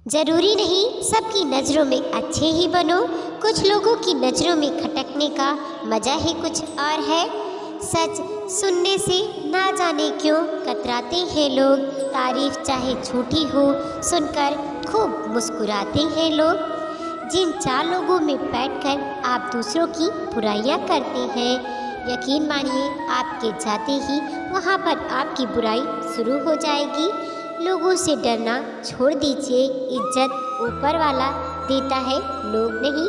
जरूरी नहीं सबकी नज़रों में अच्छे ही बनो, कुछ लोगों की नज़रों में खटकने का मज़ा ही कुछ और है। सच सुनने से ना जाने क्यों कतराते हैं लोग, तारीफ चाहे झूठी हो सुनकर खूब मुस्कुराते हैं लोग। जिन चार लोगों में बैठकर आप दूसरों की बुराइयां करते हैं, यकीन मानिए आपके जाते ही वहां पर आपकी बुराई शुरू हो जाएगी। लोगों से डरना छोड़ दीजिए, इज्जत ऊपर वाला देता है, लोग नहीं।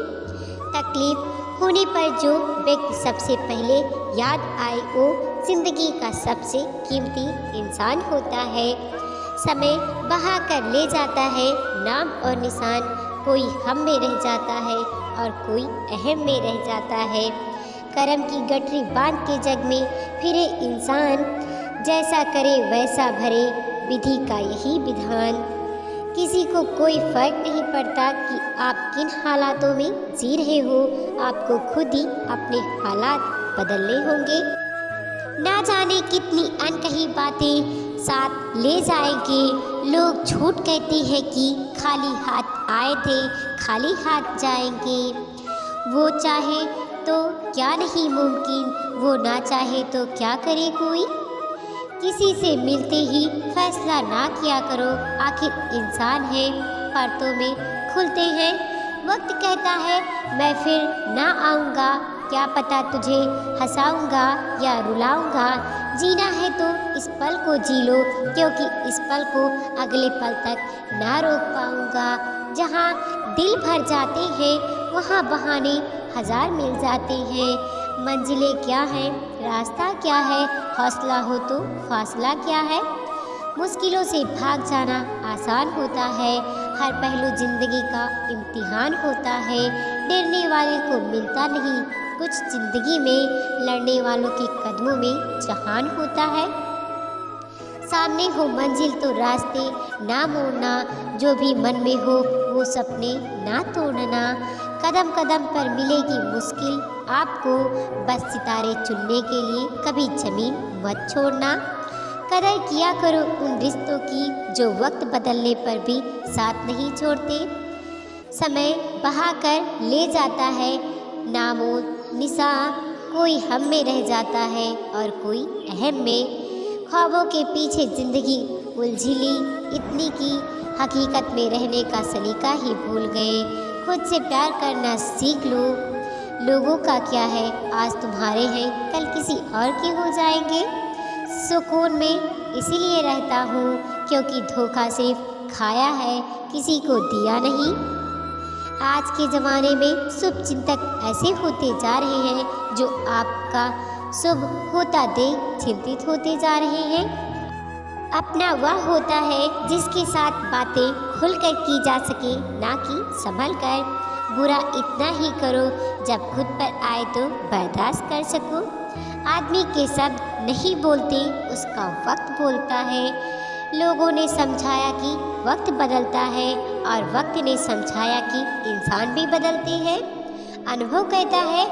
तकलीफ होने पर जो व्यक्ति सबसे पहले याद आए वो जिंदगी का सबसे कीमती इंसान होता है। समय बहा कर ले जाता है नाम और निशान, कोई हम में रह जाता है और कोई अहम में रह जाता है। करम की गठरी बांध के जग में फिरे इंसान, जैसा करे वैसा भरे विधि का यही विधान। किसी को कोई फर्क नहीं पड़ता कि आप किन हालातों में जी रहे हो, आपको खुद ही अपने हालात बदलने होंगे। ना जाने कितनी अनकही बातें साथ ले जाएंगे, लोग झूठ कहते हैं कि खाली हाथ आए थे खाली हाथ जाएंगे। वो चाहे तो क्या नहीं मुमकिन, वो ना चाहे तो क्या करे कोई। किसी से मिलते ही फैसला ना किया करो, आखिर इंसान है परतों में खुलते हैं। वक्त कहता है मैं फिर ना आऊँगा, क्या पता तुझे हंसाऊँगा या रुलाऊँगा। जीना है तो इस पल को जी लो, क्योंकि इस पल को अगले पल तक ना रोक पाऊँगा। जहाँ दिल भर जाते हैं वहाँ बहाने हजार मिल जाते हैं। मंजिलें क्या है, रास्ता क्या है, हौसला हो तो फासला क्या है। मुश्किलों से भाग जाना आसान होता है, हर पहलू जिंदगी का इम्तिहान होता है। डरने वाले को मिलता नहीं कुछ जिंदगी में, लड़ने वालों के कदमों में जहान होता है। सामने हो मंजिल तो रास्ते ना मोड़ना, जो भी मन में हो वो सपने ना तोड़ना। कदम कदम पर मिलेगी मुश्किल आपको, बस सितारे चुनने के लिए कभी जमीन मत छोड़ना। कदर किया करो उन रिश्तों की जो वक्त बदलने पर भी साथ नहीं छोड़ते। समय बहा कर ले जाता है नामो निशान, कोई हम में रह जाता है और कोई अहम में। ख्वाबों के पीछे जिंदगी उलझिली इतनी की हकीकत में रहने का सलीका ही भूल गए। खुद से प्यार करना सीख लो, लोगों का क्या है, आज तुम्हारे हैं कल किसी और के हो जाएंगे। सुकून में इसीलिए रहता हूँ क्योंकि धोखा सिर्फ खाया है, किसी को दिया नहीं। आज के ज़माने में शुभ चिंतक ऐसे होते जा रहे हैं जो आपका शुभ होता देख चिंतित होते जा रहे हैं। अपना वह होता है जिसके साथ बातें खुलकर की जा सके, ना कि संभल कर। बुरा इतना ही करो जब खुद पर आए तो बर्दाश्त कर सको। आदमी के शब्द नहीं बोलते, उसका वक्त बोलता है। लोगों ने समझाया कि वक्त बदलता है और वक्त ने समझाया कि इंसान भी बदलते हैं। अनुभव कहता है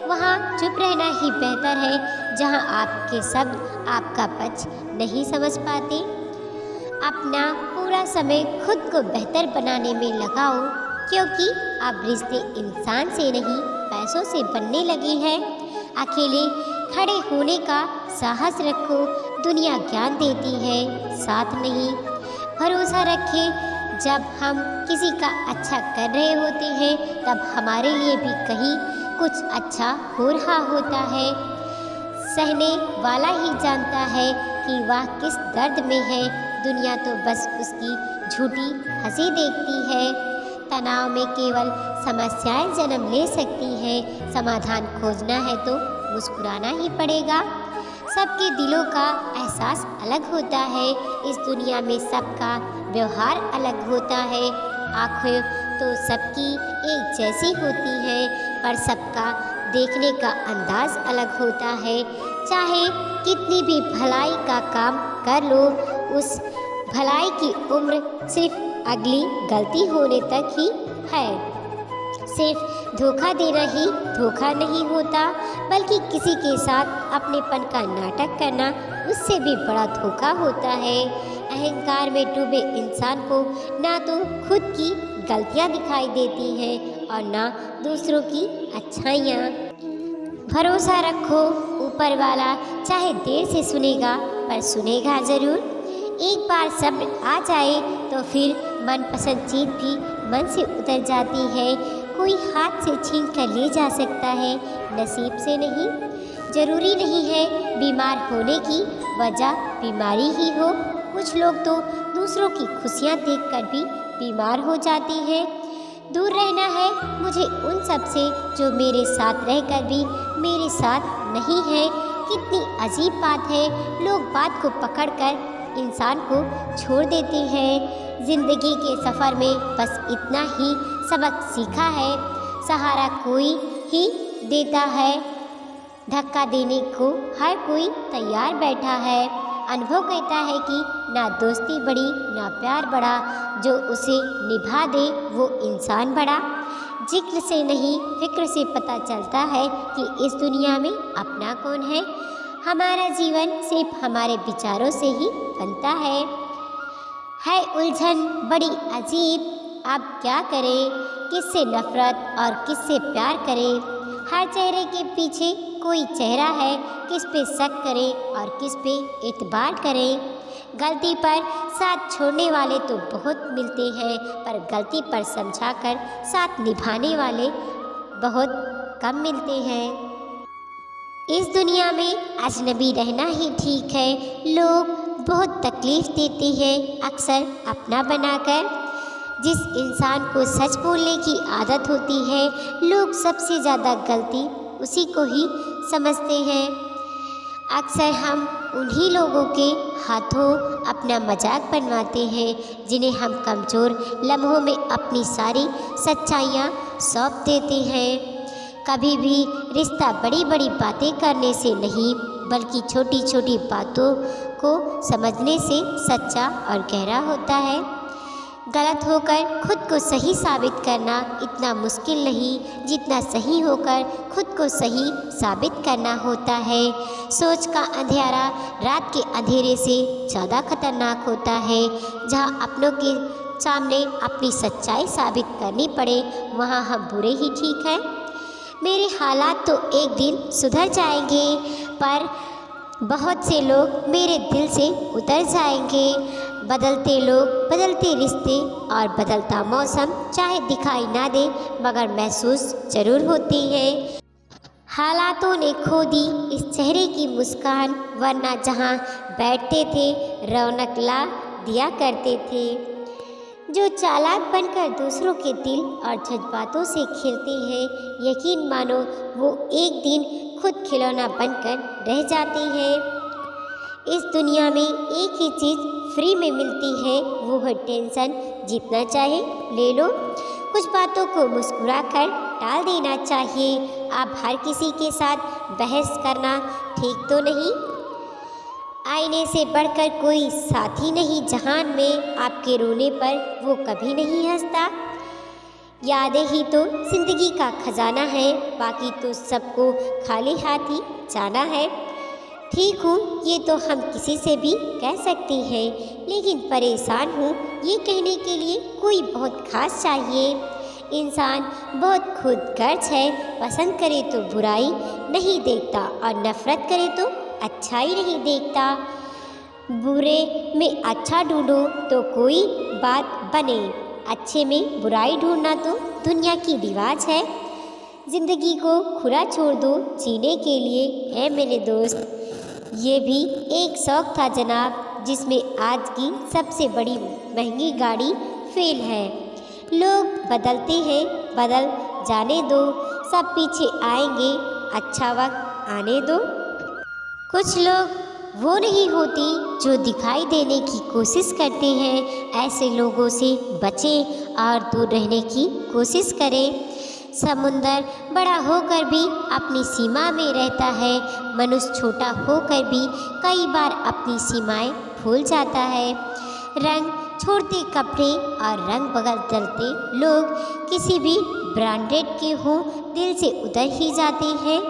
वहाँ चुप रहना ही बेहतर है, जहाँ आपके शब्द आपका पक्ष नहीं समझ पाते। अपना पूरा समय खुद को बेहतर बनाने में लगाओ, क्योंकि अब रिश्ते इंसान से नहीं पैसों से बनने लगे हैं। अकेले खड़े होने का साहस रखो, दुनिया ज्ञान देती है साथ नहीं। भरोसा रखें, जब हम किसी का अच्छा कर रहे होते हैं तब हमारे लिए भी कहीं कुछ अच्छा हो रहा होता है। सहने वाला ही जानता है कि वह किस दर्द में है, दुनिया तो बस उसकी झूठी हंसी देखती है। तनाव में केवल समस्याएं जन्म ले सकती हैं, समाधान खोजना है तो मुस्कुराना ही पड़ेगा। सबके दिलों का एहसास अलग होता है, इस दुनिया में सबका व्यवहार अलग होता है। आँखें तो सबकी एक जैसी होती है, पर सबका देखने का अंदाज अलग होता है। चाहे कितनी भी भलाई का काम कर लो, उस भलाई की उम्र सिर्फ अगली गलती होने तक ही है। सिर्फ धोखा देना ही धोखा नहीं होता, बल्कि किसी के साथ अपनेपन का नाटक करना उससे भी बड़ा धोखा होता है। अहंकार में डूबे इंसान को ना तो खुद की गलतियां दिखाई देती हैं और ना दूसरों की अच्छाइयाँ। भरोसा रखो, ऊपर वाला चाहे देर से सुनेगा पर सुनेगा ज़रूर। एक बार सब्र आ जाए तो फिर मनपसंद चीज़ भी मन से उतर जाती है। कोई हाथ से छीन कर ले जा सकता है, नसीब से नहीं। ज़रूरी नहीं है बीमार होने की वजह बीमारी ही हो। कुछ लोग तो दूसरों की खुशियाँ देखकर भी बीमार हो जाते हैं। दूर रहना है मुझे उन सब से जो मेरे साथ रहकर भी मेरे साथ नहीं है। कितनी अजीब बात है, लोग बात को पकड़कर इंसान को छोड़ देते हैं। ज़िंदगी के सफ़र में बस इतना ही सबक सीखा है, सहारा कोई ही देता है, धक्का देने को हर कोई तैयार बैठा है। अनुभव कहता है कि ना दोस्ती बड़ी ना प्यार बड़ा, जो उसे निभा दे वो इंसान बड़ा। जिक्र से नहीं फिक्र से पता चलता है कि इस दुनिया में अपना कौन है। हमारा जीवन सिर्फ हमारे विचारों से ही बनता है उलझन बड़ी अजीब। अब क्या करें, किससे नफ़रत और किससे प्यार करें। हर चेहरे के पीछे कोई चेहरा है, किस पे शक करें और किस पे एतबार करें। गलती पर साथ छोड़ने वाले तो बहुत मिलते हैं, पर गलती पर समझाकर साथ निभाने वाले बहुत कम मिलते हैं। इस दुनिया में अजनबी रहना ही ठीक है। लोग बहुत तकलीफ़ देते हैं अक्सर अपना बनाकर। जिस इंसान को सच बोलने की आदत होती है, लोग सबसे ज़्यादा गलती उसी को ही समझते हैं। अक्सर हम उन्हीं लोगों के हाथों अपना मजाक बनवाते हैं जिन्हें हम कमज़ोर लम्हों में अपनी सारी सच्चाइयाँ सौंप देते हैं। कभी भी रिश्ता बड़ी बड़ी बातें करने से नहीं, बल्कि छोटी छोटी बातों को समझने से सच्चा और गहरा होता है। गलत होकर खुद को सही साबित करना इतना मुश्किल नहीं जितना सही होकर खुद को सही साबित करना होता है। सोच का अंधेरा रात के अंधेरे से ज़्यादा खतरनाक होता है। जहाँ अपनों के सामने अपनी सच्चाई साबित करनी पड़े, वहाँ हम बुरे ही ठीक हैं। मेरे हालात तो एक दिन सुधर जाएंगे, पर बहुत से लोग मेरे दिल से उतर जाएंगे। बदलते लोग, बदलते रिश्ते और बदलता मौसम चाहे दिखाई ना दे मगर महसूस ज़रूर होती है। हालातों ने खो दी इस चेहरे की मुस्कान, वरना जहाँ बैठते थे रौनक ला दिया करते थे। जो चालाक बनकर दूसरों के दिल और जज्बातों से खेलते हैं, यकीन मानो वो एक दिन खुद खिलौना बनकर रह जाते हैं। इस दुनिया में एक ही चीज़ फ्री में मिलती है, वो है टेंशन। जितना चाहे ले लो। कुछ बातों को मुस्कुरा कर टाल देना चाहिए। आप हर किसी के साथ बहस करना ठीक तो नहीं। आईने से बढ़कर कोई साथी नहीं जहान में, आपके रोने पर वो कभी नहीं हंसता। यादें ही तो ज़िंदगी का खजाना है, बाकी तो सबको खाली हाथ ही जाना है। ठीक हूँ ये तो हम किसी से भी कह सकते हैं, लेकिन परेशान हूँ ये कहने के लिए कोई बहुत खास चाहिए। इंसान बहुत खुदगर्ज है, पसंद करे तो बुराई नहीं देखता और नफ़रत करे तो अच्छाई नहीं देखता। बुरे में अच्छा ढूंढो तो कोई बात बने, अच्छे में बुराई ढूंढना तो दुनिया की रिवाज है। ज़िंदगी को खुला छोड़ दो जीने के लिए है मेरे दोस्त। ये भी एक शौक़ था जनाब, जिसमें आज की सबसे बड़ी महंगी गाड़ी फेल है। लोग बदलते हैं, बदल जाने दो, सब पीछे आएंगे, अच्छा वक्त आने दो। कुछ लोग वो नहीं होती जो दिखाई देने की कोशिश करते हैं, ऐसे लोगों से बचें और दूर रहने की कोशिश करें। समुंदर बड़ा होकर भी अपनी सीमा में रहता है, मनुष्य छोटा होकर भी कई बार अपनी सीमाएं भूल जाता है। रंग छोड़ते कपड़े और रंग बदलते लोग किसी भी ब्रांडेड के हों दिल से उतर ही जाते हैं।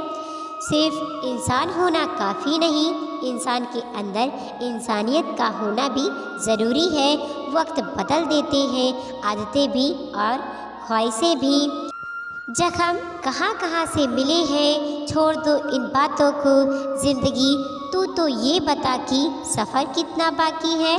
सिर्फ इंसान होना काफ़ी नहीं, इंसान के अंदर इंसानियत का होना भी ज़रूरी है। वक्त बदल देते हैं, आदतें भी और ख्वाहिशें भी। जख्म कहाँ कहाँ से मिले हैं, छोड़ दो इन बातों को ज़िंदगी, तू तो ये बता कि सफ़र कितना बाकी है।